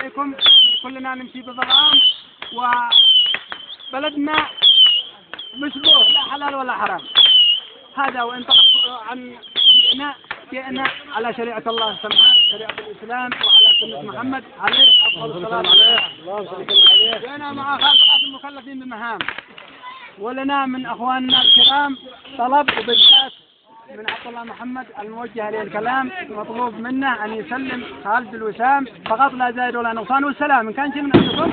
عليكم كلنا نمشي بظلام وبلدنا مشبوه لا حلال ولا حرام. هذا وإن عن جئنا على شريعة الله السمحة شريعة الإسلام وعلى سنة محمد عليه أفضل الصلاة عليه. جئنا مع خاصة المكلفين بمهام، ولنا من أخواننا الكرام طلب وبالذات من عبد الله محمد الموجه له الكلام، مطلوب منه أن يسلم خالد الوسام فقط لا زائد ولا نقصان والسلام. إن كان شيء من عندكم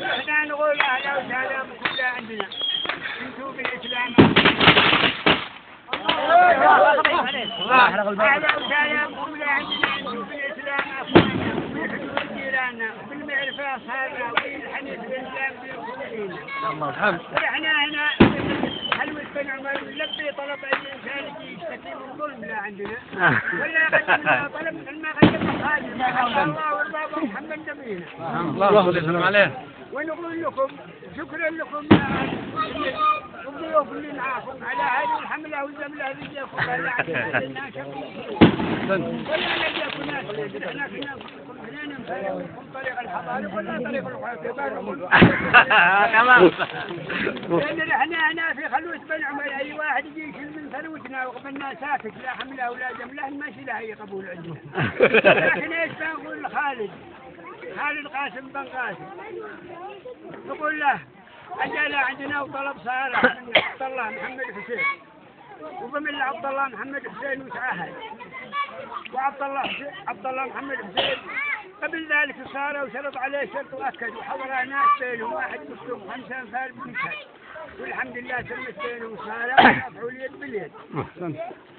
احنا نقول أهلا وسهلا بكم لا عندنا انتم بالإسلام. أهلا وسهلا بكم لا عندنا انتم بالإسلام أخوانا وبالحدود جيراننا وبالمعرفة أصحابنا وبالحنيف بالإسلام بالكلين. احنا هنا حلوة بن عمر نلبي طلب أي إنسان يشتكي من ظلم لا عندنا ولا يقدم طلب مثل ما قدم خالد الله وارضاه محمد نبينا. الله يسلم عليه. ونقول لكم شكرا لكم الضيوف اللي معاكم على هذه الحملة والزملة اللي جاكم على عندنا ولا نجاكم ناس احنا كنا نمثل طريق الحضارة ولا طريق الحضارة تمام. لأن احنا هنا في خلوة بن عمر أي واحد يجي يشيل من ثروتنا وقبلنا ساكت لا حملة ولا جملة ماشي له أي قبول عندنا. لكن ايش بنقول لخالد قاسم بن قاسم نقول له أجل عندنا وطلب صالح من عبد الله محمد حسين وبمل عبد الله محمد حسين وتعهد عبد الله محمد حسين قبل ذلك صار وشرط عليه شرط مؤكد وحضر ناس بينهم واحد مسلم 5 أنفار بمشهد والحمد لله تمت بينهم صالح ورفعوا اليد باليد.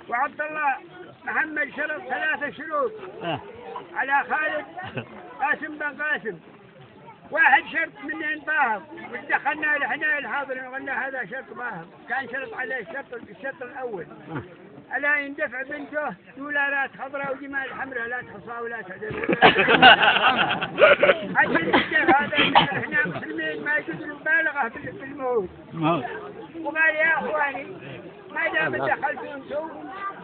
وعبد الله محمد شرط 3 شروط على خالد قاسم بن قاسم. واحد شرط من طاهر ودخلنا لحنا الحاضرين وقلنا هذا شرط طاهر كان شرط عليه الشرط الأول ألا يندفع بنته دولارات خضراء وجمال حمراء لا تحصى ولا تعدل عشان هذا احنا مسلمين ما يجوز المبالغة في الموت. وقال يا اخواني ما دام دخلتوا انتم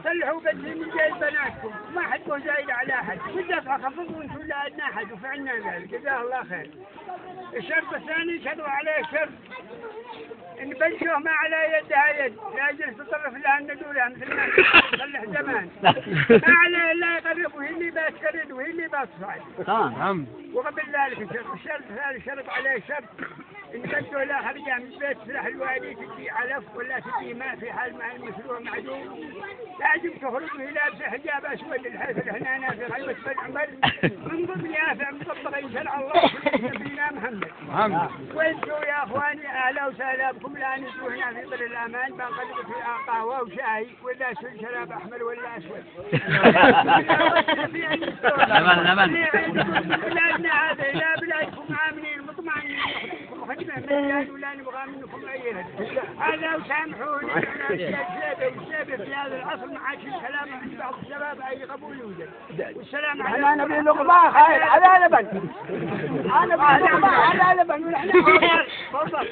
صلحوا بدري من جاي بناتكم ما حد زايد على احد والدفع خفضوا انتم لا ادنى احد وفعلنا ذلك جزاه الله خير. الشرط الثاني شرطوا عليه شرط ان بنشوه ما على يدها يد لا يجلس تطرف لها الندوله مثل ما تصلح زمان ما عليه الا يقرب وهي اللي بتكرد وهي اللي بتصعد. وقبل ذلك الشرط الثالث شرط عليه شرط إن بنته لا خرجها من البيت تسرح الوالي تدي علف ولا تدي ماء في حال مع المشروع معدوم لازم تخرج وهي لابسه حجاب أسود الحيث الحنانة في خلوة بن عمر من ضمن يافع مطبقين شرع الله في نبينا محمد. وانتوا يا اخواني اهلا وسهلا بكم لا نجوا هنا في بر الامان بنقلب في قهوه وشاي ولا شراب احمر ولا اسود. بلادنا هذا لا بلادكم امنين مطمئنين خدمه مجال ولا نبغى منكم اي هدف. هذا وسامحوني الشباب في هذا العصر ما عادش الكلام عند بعض الشباب اي قبول يوجد. والسلام عليكم. انا نبي لقمه خير على لبن انا على لبن ونحن تفضل.